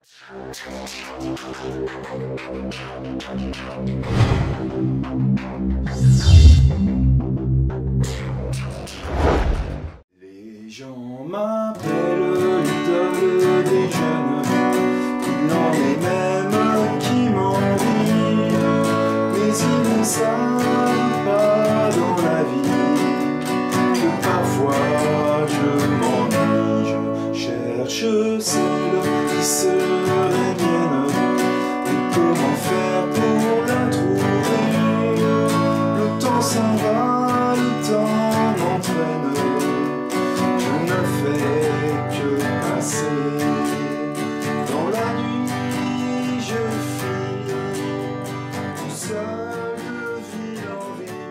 Les gens m'appellent l'idole des jeunes, il en est même qui m'envient, mais ils ne savent pas dans la vie que parfois je m'ennuie, je cherche celle qui serait mienne, et comment faire pour la trouver? Le temps s'en va, le temps m'entraîne, je ne fais que passer. Dans la nuit, je fuis, tout seul de ville en ville.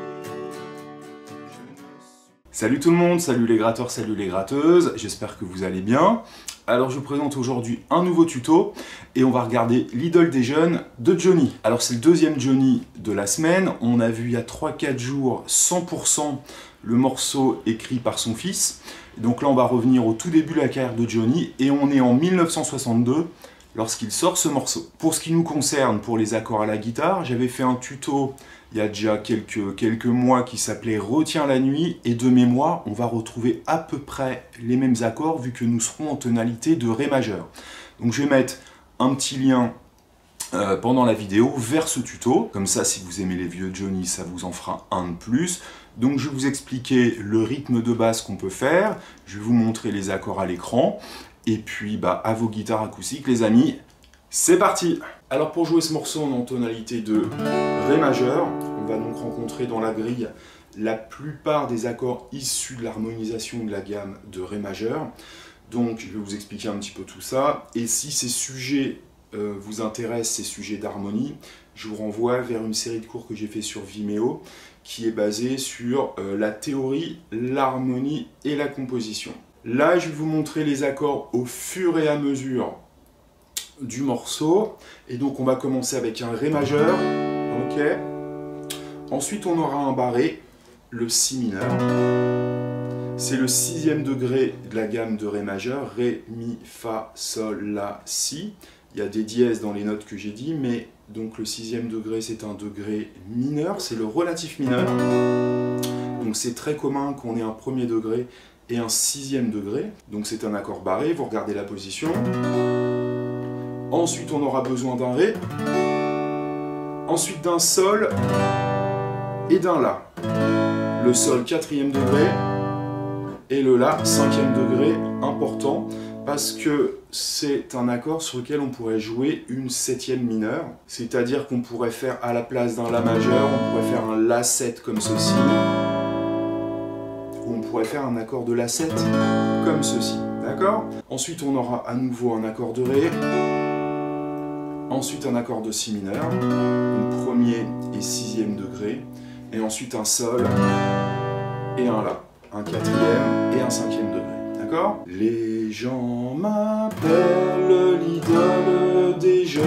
Salut tout le monde, salut les gratteurs, salut les gratteuses, j'espère que vous allez bien. Alors je vous présente aujourd'hui un nouveau tuto et on va regarder l'idole des jeunes de Johnny. Alors c'est le deuxième Johnny de la semaine, on a vu il y a 3-4 jours 100% le morceau écrit par son fils. Donc là on va revenir au tout début de la carrière de Johnny et on est en 1962 lorsqu'il sort ce morceau. Pour ce qui nous concerne, pour les accords à la guitare, j'avais fait un tuto il y a déjà quelques mois qui s'appelait Retiens la nuit, et de mémoire, on va retrouver à peu près les mêmes accords vu que nous serons en tonalité de Ré majeur. Donc je vais mettre un petit lien pendant la vidéo vers ce tuto, comme ça si vous aimez les vieux Johnny, ça vous en fera un de plus. Donc je vais vous expliquer le rythme de basse qu'on peut faire, je vais vous montrer les accords à l'écran, et puis à vos guitares acoustiques les amis, c'est parti! Alors pour jouer ce morceau, on est en tonalité de Ré majeur, on va donc rencontrer dans la grille la plupart des accords issus de l'harmonisation de la gamme de Ré majeur. Donc je vais vous expliquer un petit peu tout ça, et si ces sujets vous intéressent, ces sujets d'harmonie, je vous renvoie vers une série de cours que j'ai fait sur Vimeo, qui est basée sur la théorie, l'harmonie et la composition. Là, je vais vous montrer les accords au fur et à mesure du morceau. Et donc, on va commencer avec un Ré majeur. Ok. Ensuite, on aura un barré, le Si mineur. C'est le 6e degré de la gamme de Ré majeur. Ré, Mi, Fa, Sol, La, Si. Il y a des dièses dans les notes que j'ai dit, mais donc le 6e degré, c'est un degré mineur. C'est le relatif mineur. Donc, c'est très commun qu'on ait un premier degré et un 6e degré, donc c'est un accord barré, vous regardez la position. Ensuite on aura besoin d'un Ré, ensuite d'un Sol et d'un La. Le Sol 4e degré et le La 5e degré, important, parce que c'est un accord sur lequel on pourrait jouer une 7e mineure, c'est-à-dire qu'on pourrait faire à la place d'un La majeur, on pourrait faire un La 7 comme ceci, on pourrait faire un accord de La 7 comme ceci, d'accord? Ensuite on aura à nouveau un accord de Ré, ensuite un accord de Si mineur, un premier et 6e degré, et ensuite un Sol et un La, un 4e et un 5e degré, d'accord? Les gens m'appellent l'idole des jeunes,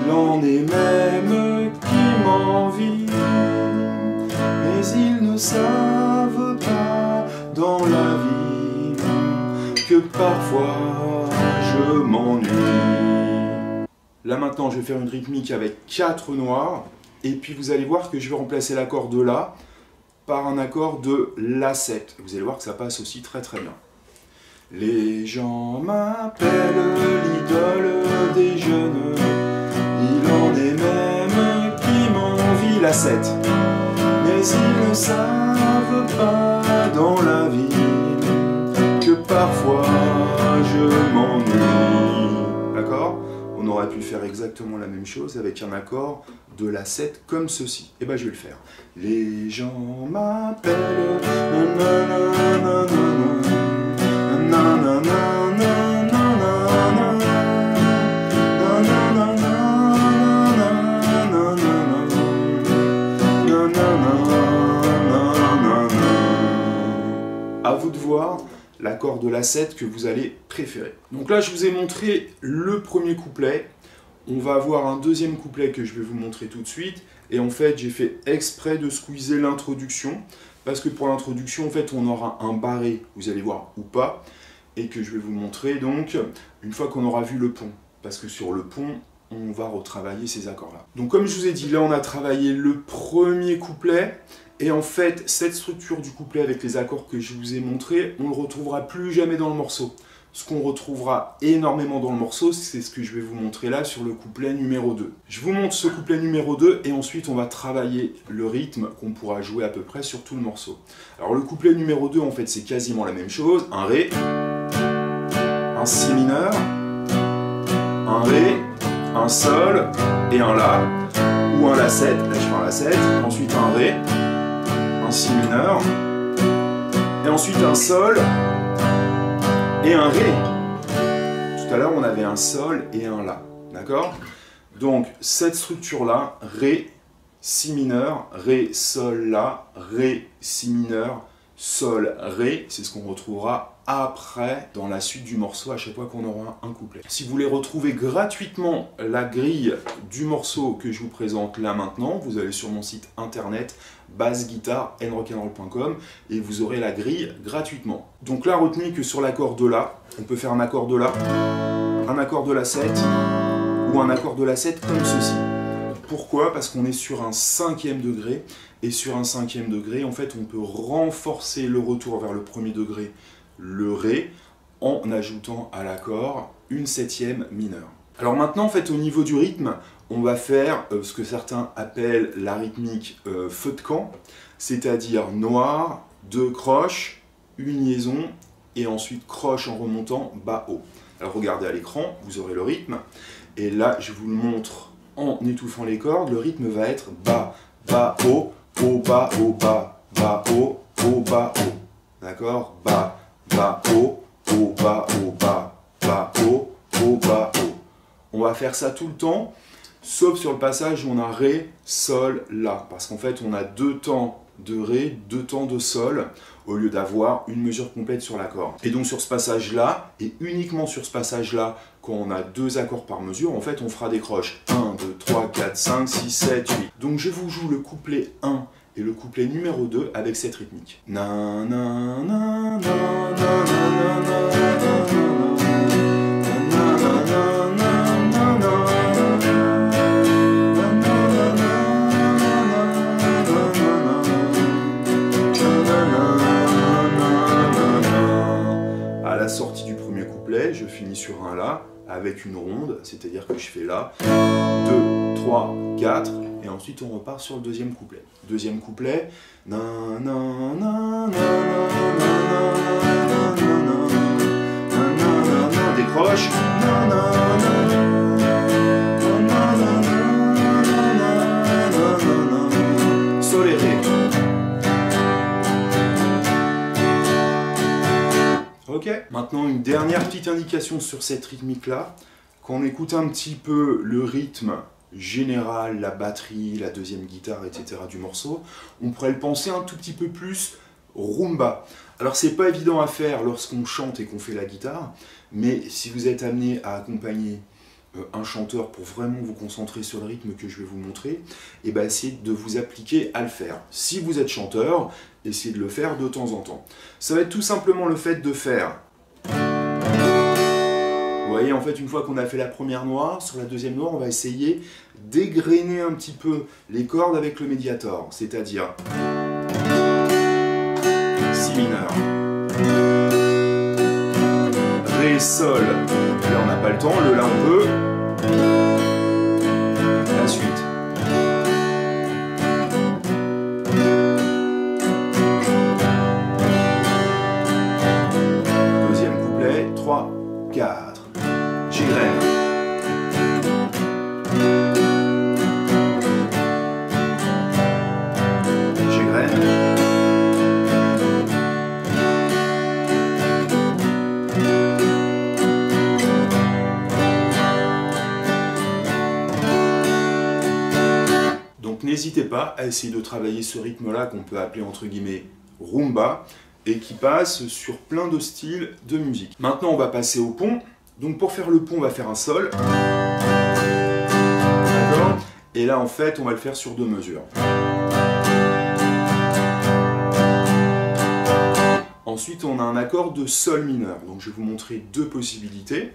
il en est même qui m'envie, mais ils ne savent pas dans la vie que parfois je m'ennuie. Là maintenant je vais faire une rythmique avec 4 noirs, et puis vous allez voir que je vais remplacer l'accord de La par un accord de La 7. Vous allez voir que ça passe aussi très très bien. Les gens m'appellent l'idole des jeunes, il en est même qui m'envie, La 7. Mais ils ne savent pas dans la vie que parfois je m'ennuie. D'accord? On aurait pu faire exactement la même chose avec un accord de La 7 comme ceci. Et ben je vais le faire. Les gens m'appellent. À vous de voir l'accord de La 7 que vous allez préférer. Donc là, je vous ai montré le premier couplet. On va avoir un deuxième couplet que je vais vous montrer tout de suite. Et en fait, j'ai fait exprès de squeezer l'introduction. Parce que pour l'introduction, en fait, on aura un barré, vous allez voir, ou pas. et que je vais vous montrer donc une fois qu'on aura vu le pont. Parce que sur le pont, on va retravailler ces accords-là. Donc comme je vous ai dit, là on a travaillé le premier couplet, et en fait, cette structure du couplet avec les accords que je vous ai montrés, on ne le retrouvera plus jamais dans le morceau. Ce qu'on retrouvera énormément dans le morceau, c'est ce que je vais vous montrer là sur le couplet numéro 2. Je vous montre ce couplet numéro 2 et ensuite on va travailler le rythme qu'on pourra jouer à peu près sur tout le morceau. Alors le couplet numéro 2, en fait, c'est quasiment la même chose. Un Ré, un Si mineur, un Ré, un Sol et un La, ou un La7, là je fais un La7, ensuite un Ré, un Si mineur, et ensuite un Sol, et un Ré. Tout à l'heure, on avait un Sol et un La, d'accord? Donc, cette structure-là, Ré, Si mineur, Ré, Sol, La, Ré, Si mineur, Sol, Ré, c'est ce qu'on retrouvera après dans la suite du morceau à chaque fois qu'on aura un couplet. Si vous voulez retrouver gratuitement la grille du morceau que je vous présente là maintenant, vous allez sur mon site internet bassguitarenrockandroll.com et vous aurez la grille gratuitement. Donc là, retenez que sur l'accord de La, on peut faire un accord de La, un accord de La7 ou un accord de La7 comme ceci. Pourquoi? Parce qu'on est sur un 5e degré, et sur un 5e degré, en fait, on peut renforcer le retour vers le 1er degré, le Ré, en ajoutant à l'accord une 7e mineure. Alors maintenant, en fait, au niveau du rythme, on va faire ce que certains appellent la rythmique feu de camp, c'est-à-dire noir, 2 croches, une liaison, et ensuite croche en remontant bas-haut. Alors regardez à l'écran, vous aurez le rythme, et là, je vous le montre en étouffant les cordes. Le rythme va être bas, bas, haut, haut, bas, haut, bas, bas, haut, bas, haut. D'accord? Bas, bas, haut, bas, bas, bas, haut, bas, haut. On va faire ça tout le temps, sauf sur le passage où on a Ré, Sol, La. Parce qu'en fait, on a 2 temps de Ré, 2 temps de Sol, au lieu d'avoir une mesure complète sur l'accord. Et donc sur ce passage-là, et uniquement sur ce passage-là, quand on a 2 accords par mesure, en fait, on fera des croches. 1, 2, 3, 4, 5, 6, 7, 8. Donc je vous joue le couplet 1 et le couplet numéro 2 avec cette rythmique. Na, na, na, na, na, na, à la sortie du premier couplet, je finis sur un La avec une ronde, c'est-à-dire que je fais La, 2, 3, 4, et ensuite on repart sur le deuxième couplet. Deuxième couplet, na na na na na, décroche, na na na, Sol et Ré. Ok, maintenant une dernière petite indication sur cette rythmique-là. Quand on écoute un petit peu le rythme général, la batterie, la deuxième guitare, etc. du morceau, on pourrait le penser un tout petit peu plus rumba. Alors c'est pas évident à faire lorsqu'on chante et qu'on fait la guitare, mais si vous êtes amené à accompagner un chanteur pour vraiment vous concentrer sur le rythme que je vais vous montrer, et ben essayez de vous appliquer à le faire. Si vous êtes chanteur, essayez de le faire de temps en temps. Ça va être tout simplement le fait de faire. Vous voyez, en fait, une fois qu'on a fait la première noire, sur la deuxième noire, on va essayer d'égrener un petit peu les cordes avec le médiator, c'est-à-dire Si mineur, Ré, Sol, là on n'a pas le temps, le La on peut, la suite. Deuxième couplet, 3, 4. J'égrène. J'égrène. Donc n'hésitez pas à essayer de travailler ce rythme-là qu'on peut appeler entre guillemets rumba et qui passe sur plein de styles de musique. Maintenant on va passer au pont. Donc pour faire le pont, on va faire un Sol. D'accord? Et là, en fait, on va le faire sur 2 mesures. Ensuite, on a un accord de sol mineur. Donc, je vais vous montrer deux possibilités.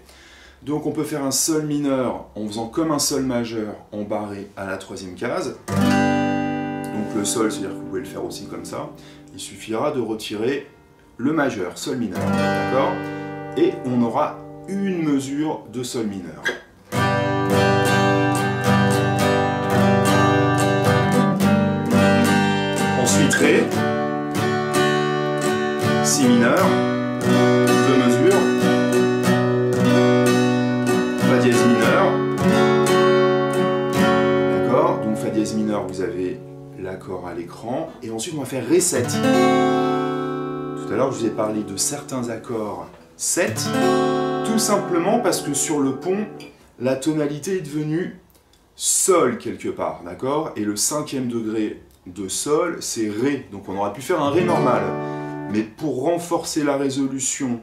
Donc, on peut faire un sol mineur en faisant comme un sol majeur en barré à la troisième case. Donc, le sol, c'est-à-dire que vous pouvez le faire aussi comme ça. Il suffira de retirer le majeur, sol mineur. D'accord? Et on aura une mesure de sol mineur. Ensuite, Ré, Si mineur, deux mesures, Fa dièse mineur, d'accord, donc Fa dièse mineur, vous avez l'accord à l'écran, et ensuite on va faire Ré 7. Tout à l'heure je vous ai parlé de certains accords 7, tout simplement parce que sur le pont, la tonalité est devenue Sol quelque part, d'accord, et le cinquième degré de Sol, c'est Ré, donc on aurait pu faire un Ré normal. Mais pour renforcer la résolution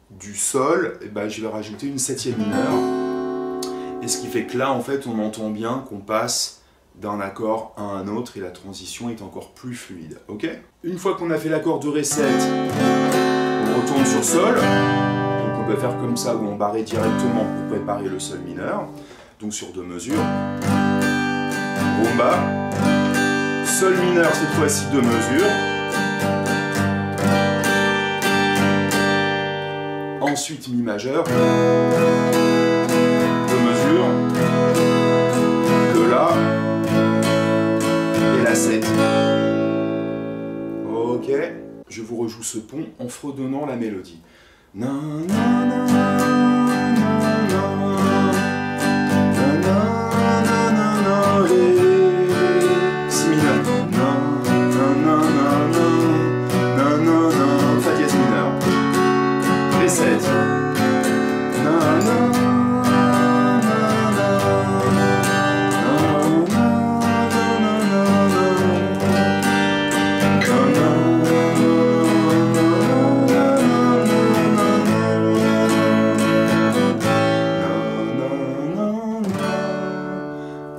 du Sol, eh ben, je vais rajouter une septième mineure. Et ce qui fait que là, en fait, on entend bien qu'on passe d'un accord à un autre et la transition est encore plus fluide. Ok ? Une fois qu'on a fait l'accord de Ré 7, on retourne sur Sol. Donc on peut faire comme ça ou en barré directement pour préparer le Sol mineur. Donc sur deux mesures. Rumba. Sol mineur, cette fois-ci deux mesures. Ensuite, Mi majeur, deux mesures, le La et la 7. Ok, je vous rejoue ce pont en fredonnant la mélodie. Na, na, na, na, Ré, Si mineur, Fa dièse mineur. Ré 7.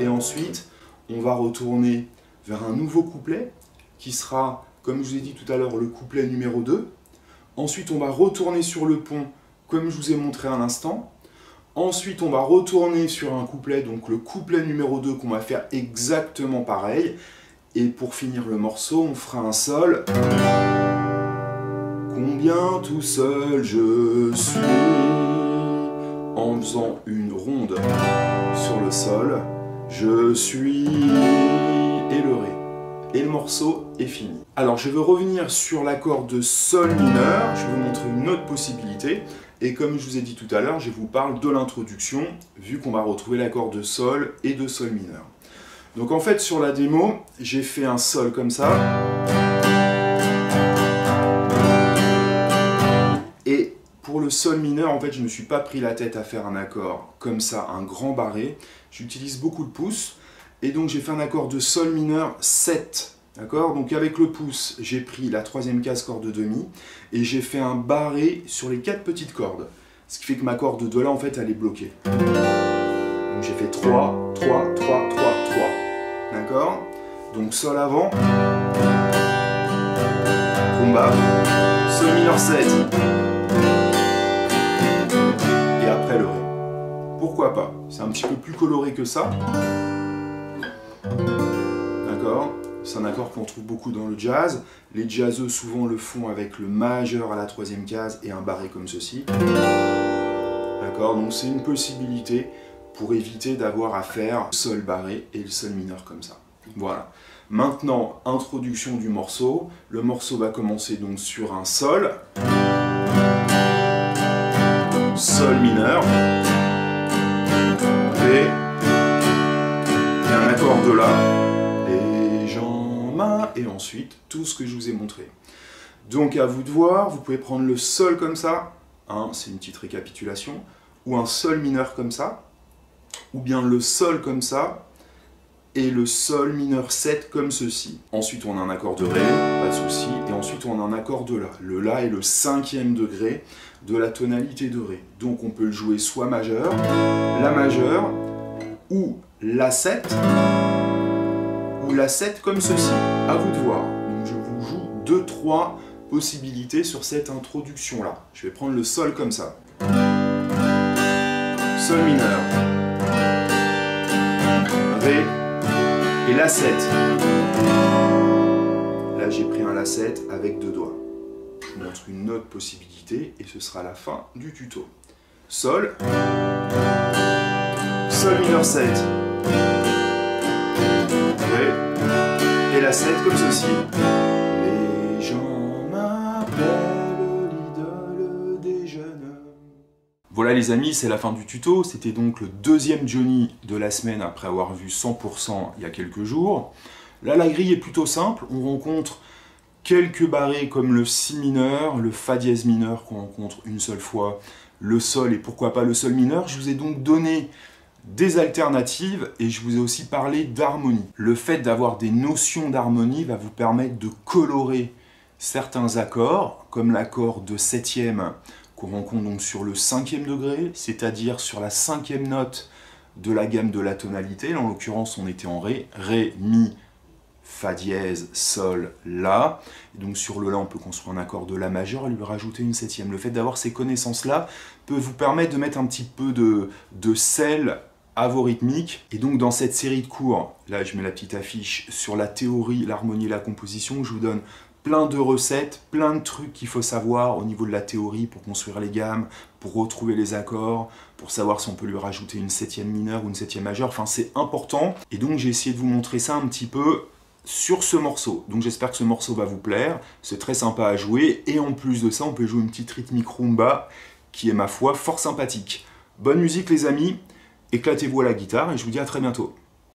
Et ensuite, on va retourner vers un nouveau couplet qui sera, comme je vous ai dit tout à l'heure, le couplet numéro 2. Ensuite, on va retourner sur le pont, comme je vous ai montré à l'instant. Ensuite, on va retourner sur un couplet, donc le couplet numéro 2 qu'on va faire exactement pareil. Et pour finir le morceau, on fera un Sol. Combien tout seul je suis, en faisant une ronde sur le Sol, je suis et le Ré. Et le morceau est fini. Alors je veux revenir sur l'accord de Sol mineur, je vais vous montrer une autre possibilité, et comme je vous ai dit tout à l'heure, je vous parle de l'introduction, vu qu'on va retrouver l'accord de Sol et de Sol mineur. Donc en fait sur la démo, j'ai fait un Sol comme ça, et pour le Sol mineur, en fait je ne me suis pas pris la tête à faire un accord comme ça, un grand barré, j'utilise beaucoup le pouce, et donc j'ai fait un accord de Sol mineur 7, d'accord? Donc avec le pouce, j'ai pris la troisième case corde demi, et j'ai fait un barré sur les 4 petites cordes. Ce qui fait que ma corde de là, en fait, elle est bloquée. Donc j'ai fait 3, 3, 3, 3, 3, d'accord? Donc Sol avant, Rumba, Sol mineur 7, et après le Ré. Pourquoi pas? C'est un petit peu plus coloré que ça. D'accord? C'est un accord qu'on trouve beaucoup dans le jazz. Les jazzeux souvent le font avec le majeur à la troisième case et un barré comme ceci. D'accord? Donc c'est une possibilité pour éviter d'avoir à faire le Sol barré et le Sol mineur comme ça. Voilà. Maintenant, introduction du morceau. Le morceau va commencer donc sur un Sol. Sol mineur. Ré. Et un accord de La, les gens, Ma, et ensuite tout ce que je vous ai montré. Donc à vous de voir, vous pouvez prendre le Sol comme ça, hein, c'est une petite récapitulation, ou un Sol mineur comme ça, ou bien le Sol comme ça, et le Sol mineur 7 comme ceci. Ensuite on a un accord de Ré, pas de souci, et ensuite on a un accord de La. Le La est le 5e degré de la tonalité de Ré. Donc on peut le jouer soit majeur, La majeur, ou La 7, ou La 7 comme ceci, à vous de voir. Donc je vous joue 2, 3 possibilités sur cette introduction-là. Je vais prendre le sol comme ça. Sol mineur. Ré et La7. Là, j'ai pris un La7 avec 2 doigts. Je vous montre une autre possibilité et ce sera la fin du tuto. Sol. Sol mineur 7. Ré et La7 comme ceci. Les gens m'appellent l'idole des jeunes. Voilà les amis, c'est la fin du tuto. C'était donc le deuxième Johnny de la semaine après avoir vu 100% il y a quelques jours. Là, la grille est plutôt simple. On rencontre quelques barrés comme le Si mineur, le Fa dièse mineur qu'on rencontre une seule fois, le Sol et pourquoi pas le Sol mineur. Je vous ai donc donné des alternatives et je vous ai aussi parlé d'harmonie. Le fait d'avoir des notions d'harmonie va vous permettre de colorer certains accords, comme l'accord de septième qu'on rencontre donc sur le 5e degré, c'est-à-dire sur la 5e note de la gamme de la tonalité. Là, en l'occurrence, on était en Ré, Ré, Mi, Fa dièse, Sol, La. Et donc sur le La, on peut construire un accord de La majeur et lui rajouter une septième. Le fait d'avoir ces connaissances-là peut vous permettre de mettre un petit peu de sel à vos rythmiques. Et donc dans cette série de cours, là je mets la petite affiche sur la théorie, l'harmonie et la composition, je vous donne plein de recettes, plein de trucs qu'il faut savoir au niveau de la théorie pour construire les gammes, pour retrouver les accords, pour savoir si on peut lui rajouter une septième mineure ou une septième majeure. Enfin, c'est important. Et donc, j'ai essayé de vous montrer ça un petit peu sur ce morceau. Donc, j'espère que ce morceau va vous plaire. C'est très sympa à jouer. Et en plus de ça, on peut jouer une petite rythmique rumba qui est, ma foi, fort sympathique. Bonne musique, les amis. Éclatez-vous à la guitare et je vous dis à très bientôt.